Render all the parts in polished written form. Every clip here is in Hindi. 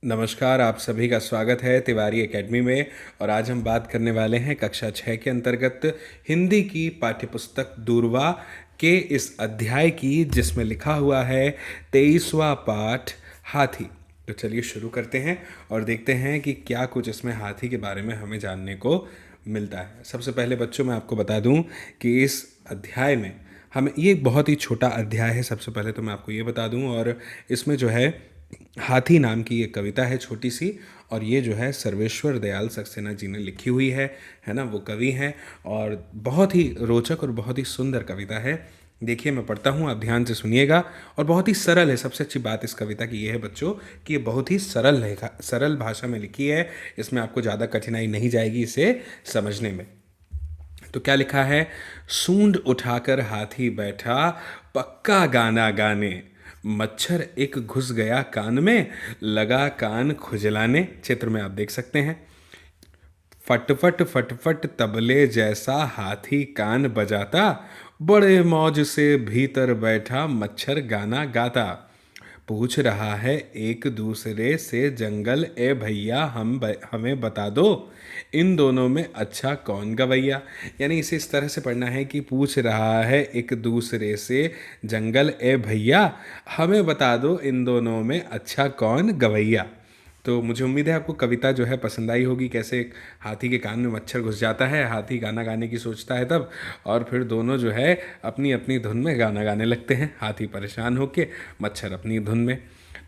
नमस्कार, आप सभी का स्वागत है तिवारी एकेडमी में। और आज हम बात करने वाले हैं कक्षा 6 के अंतर्गत हिंदी की पाठ्यपुस्तक दूरवा के इस अध्याय की, जिसमें लिखा हुआ है 23वां पाठ हाथी। तो चलिए शुरू करते हैं और देखते हैं कि क्या कुछ इसमें हाथी के बारे में हमें जानने को मिलता है। सबसे पहले बच्चों, मैं आपको बता दूं कि इस अध्याय में हमें, ये बहुत ही छोटा अध्याय है, सबसे पहले तो मैं आपको ये बता दूं। और इसमें जो है हाथी नाम की एक कविता है छोटी सी, और ये जो है सर्वेश्वर दयाल सक्सेना जी ने लिखी हुई है ना। वो कवि हैं और बहुत ही रोचक और बहुत ही सुंदर कविता है। देखिए, मैं पढ़ता हूँ, आप ध्यान से सुनिएगा। और बहुत ही सरल है। सबसे अच्छी बात इस कविता की ये है बच्चों कि ये बहुत ही सरल भाषा में लिखी है। इसमें आपको ज़्यादा कठिनाई नहीं जाएगी इसे समझने में। तो क्या लिखा है? सूंड उठाकर हाथी बैठा, पक्का गाना गाने, मच्छर एक घुस गया कान में, लगा कान खुजलाने। चित्र में आप देख सकते हैं। फटफट फटफट तबले जैसा हाथी कान बजाता, बड़े मौज से भीतर बैठा मच्छर गाना गाता। पूछ रहा है एक दूसरे से जंगल, ए भैया हमें बता दो, इन दोनों में अच्छा कौन गवैया। यानी इसे इस तरह से पढ़ना है कि पूछ रहा है एक दूसरे से जंगल, ए भैया हमें बता दो, इन दोनों में अच्छा कौन गवैया। तो मुझे उम्मीद है आपको कविता जो है पसंद आई होगी। कैसे एक हाथी के कान में मच्छर घुस जाता है, हाथी गाना गाने की सोचता है तब, और फिर दोनों जो है अपनी अपनी धुन में गाना गाने लगते हैं। हाथी परेशान होके, मच्छर अपनी धुन में।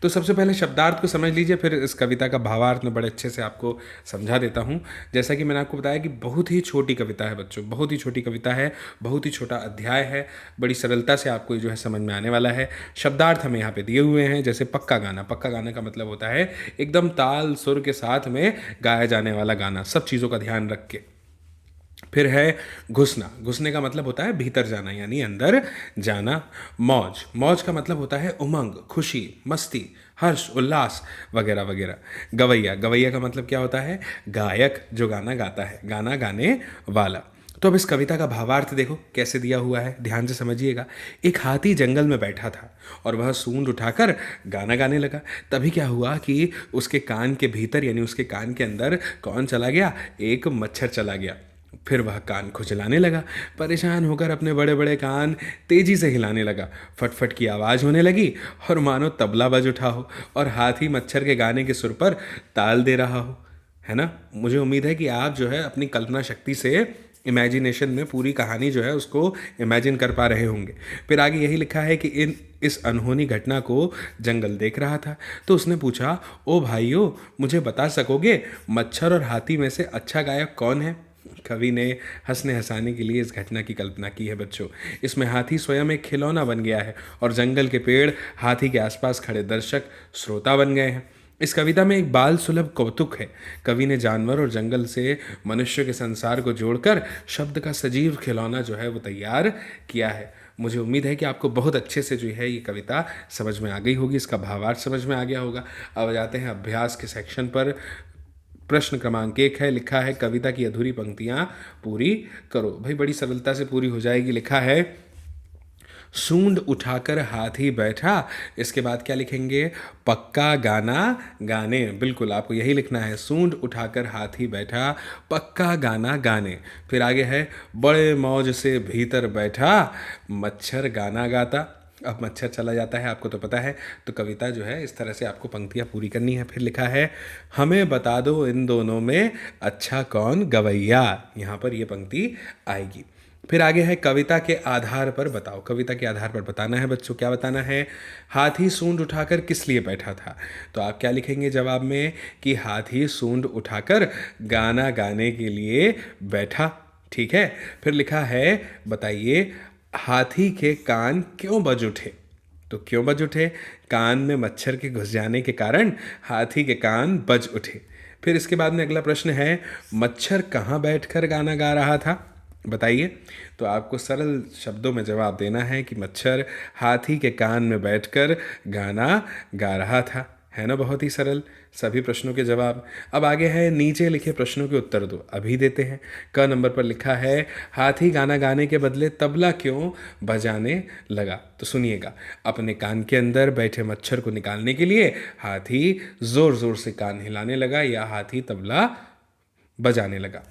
तो सबसे पहले शब्दार्थ को समझ लीजिए, फिर इस कविता का भावार्थ मैं बड़े अच्छे से आपको समझा देता हूँ। जैसा कि मैंने आपको बताया कि बहुत ही छोटी कविता है बच्चों, बहुत ही छोटी कविता है, बहुत ही छोटा अध्याय है। बड़ी सरलता से आपको जो है समझ में आने वाला है। शब्दार्थ हमें यहाँ पे दिए हुए हैं। जैसे पक्का गाना, पक्का गाना का मतलब होता है एकदम ताल सुर के साथ में गाया जाने वाला गाना, सब चीज़ों का ध्यान रख के। फिर है घुसना, घुसने का मतलब होता है भीतर जाना, यानी अंदर जाना। मौज, मौज का मतलब होता है उमंग, खुशी, मस्ती, हर्ष, उल्लास वगैरह वगैरह। गवैया, गवैया का मतलब क्या होता है? गायक, जो गाना गाता है, गाना गाने वाला। तो अब इस कविता का भावार्थ देखो कैसे दिया हुआ है, ध्यान से समझिएगा। एक हाथी जंगल में बैठा था और वह सूंड उठाकर गाना गाने लगा। तभी क्या हुआ कि उसके कान के भीतर, यानी उसके कान के अंदर कौन चला गया? एक मच्छर चला गया। फिर वह कान खुजलाने लगा, परेशान होकर अपने बड़े बड़े कान तेजी से हिलाने लगा। फटफट की आवाज़ होने लगी और मानो तबला बज उठा हो और हाथी मच्छर के गाने के सुर पर ताल दे रहा हो, है ना। मुझे उम्मीद है कि आप जो है अपनी कल्पना शक्ति से, इमेजिनेशन में पूरी कहानी जो है उसको इमेजिन कर पा रहे होंगे। फिर आगे यही लिखा है कि इस अनहोनी घटना को जंगल देख रहा था। तो उसने पूछा, ओ भाइयों, मुझे बता सकोगे मच्छर और हाथी में से अच्छा गायक कौन है? कवि ने हंसने हंसाने के लिए इस घटना की कल्पना की है बच्चों। इसमें हाथी स्वयं एक खिलौना बन गया है और जंगल के पेड़ हाथी के आसपास खड़े दर्शक श्रोता बन गए हैं। इस कविता में एक बाल सुलभ कौतुक है। कवि ने जानवर और जंगल से मनुष्य के संसार को जोड़कर शब्द का सजीव खिलौना जो है वो तैयार किया है। मुझे उम्मीद है कि आपको बहुत अच्छे से जो है ये कविता समझ में आ गई होगी, इसका भावार्थ समझ में आ गया होगा। अब जाते हैं अभ्यास के सेक्शन पर। प्रश्न क्रमांक 1 है, लिखा है कविता की अधूरी पंक्तियां पूरी करो। भाई बड़ी सरलता से पूरी हो जाएगी। लिखा है सूंड उठाकर हाथी बैठा, इसके बाद क्या लिखेंगे? पक्का गाना गाने। बिल्कुल आपको यही लिखना है, सूंड उठाकर हाथी बैठा, पक्का गाना गाने। फिर आगे है बड़े मौज से भीतर बैठा, मच्छर गाना गाता। अब मच्छर चला जाता है, आपको तो पता है। तो कविता जो है इस तरह से आपको पंक्तियाँ पूरी करनी है। फिर लिखा है हमें बता दो इन दोनों में अच्छा कौन गवैया, यहाँ पर ये पंक्ति आएगी। फिर आगे है कविता के आधार पर बताओ। कविता के आधार पर बताना है बच्चों। क्या बताना है? हाथी सूंड उठाकर किस लिए बैठा था? तो आप क्या लिखेंगे जवाब में कि हाथी सूंड उठाकर गाना गाने के लिए बैठा। ठीक है। फिर लिखा है बताइए हाथी के कान क्यों बज उठे? तो क्यों बज उठे? कान में मच्छर के घुस जाने के कारण हाथी के कान बज उठे। फिर इसके बाद में अगला प्रश्न है मच्छर कहाँ बैठकर गाना गा रहा था? बताइए। तो आपको सरल शब्दों में जवाब देना है कि मच्छर हाथी के कान में बैठकर गाना गा रहा था, है ना बहुत ही सरल सभी प्रश्नों के जवाब। अब आगे है नीचे लिखे प्रश्नों के उत्तर दो, अभी देते हैं। क नंबर पर लिखा है हाथी गाना गाने के बदले तबला क्यों बजाने लगा? तो सुनिएगा, अपने कान के अंदर बैठे मच्छर को निकालने के लिए हाथी जोर जोर से कान हिलाने लगा या हाथी तबला बजाने लगा।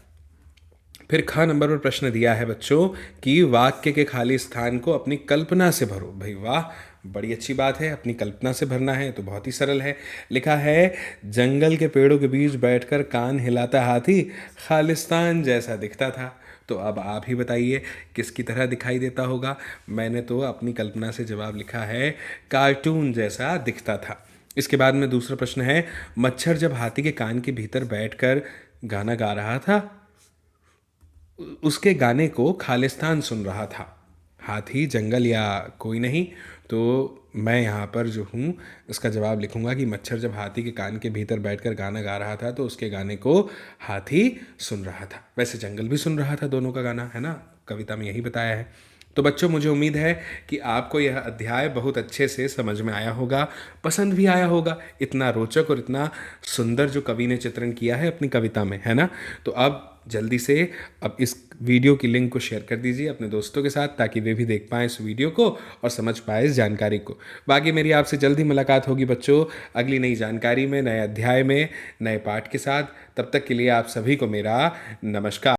फिर ख नंबर पर प्रश्न दिया है बच्चों कि वाक्य के खाली स्थान को अपनी कल्पना से भरो। भाई वाह, बड़ी अच्छी बात है, अपनी कल्पना से भरना है तो बहुत ही सरल है। लिखा है जंगल के पेड़ों के बीच बैठकर कान हिलाता हाथी खालिस्तान जैसा दिखता था। तो अब आप ही बताइए किसकी तरह दिखाई देता होगा? मैंने तो अपनी कल्पना से जवाब लिखा है कार्टून जैसा दिखता था। इसके बाद में दूसरा प्रश्न है मच्छर जब हाथी के कान के भीतर बैठकर गाना गा रहा था, उसके गाने को खालिस्तान सुन रहा था। हाथी, जंगल या कोई नहीं? तो मैं यहाँ पर जो हूँ इसका जवाब लिखूँगा कि मच्छर जब हाथी के कान के भीतर बैठकर गाना गा रहा था तो उसके गाने को हाथी सुन रहा था। वैसे जंगल भी सुन रहा था दोनों का गाना, है ना? कविता में यही बताया है। तो बच्चों मुझे उम्मीद है कि आपको यह अध्याय बहुत अच्छे से समझ में आया होगा, पसंद भी आया होगा। इतना रोचक और इतना सुंदर जो कवि ने चित्रण किया है अपनी कविता में, है ना? तो अब जल्दी से अब इस वीडियो की लिंक को शेयर कर दीजिए अपने दोस्तों के साथ ताकि वे भी देख पाएँ इस वीडियो को और समझ पाए इस जानकारी को। बाकी मेरी आपसे जल्दी मुलाकात होगी बच्चों अगली नई जानकारी में, नए अध्याय में, नए पाठ के साथ। तब तक के लिए आप सभी को मेरा नमस्कार।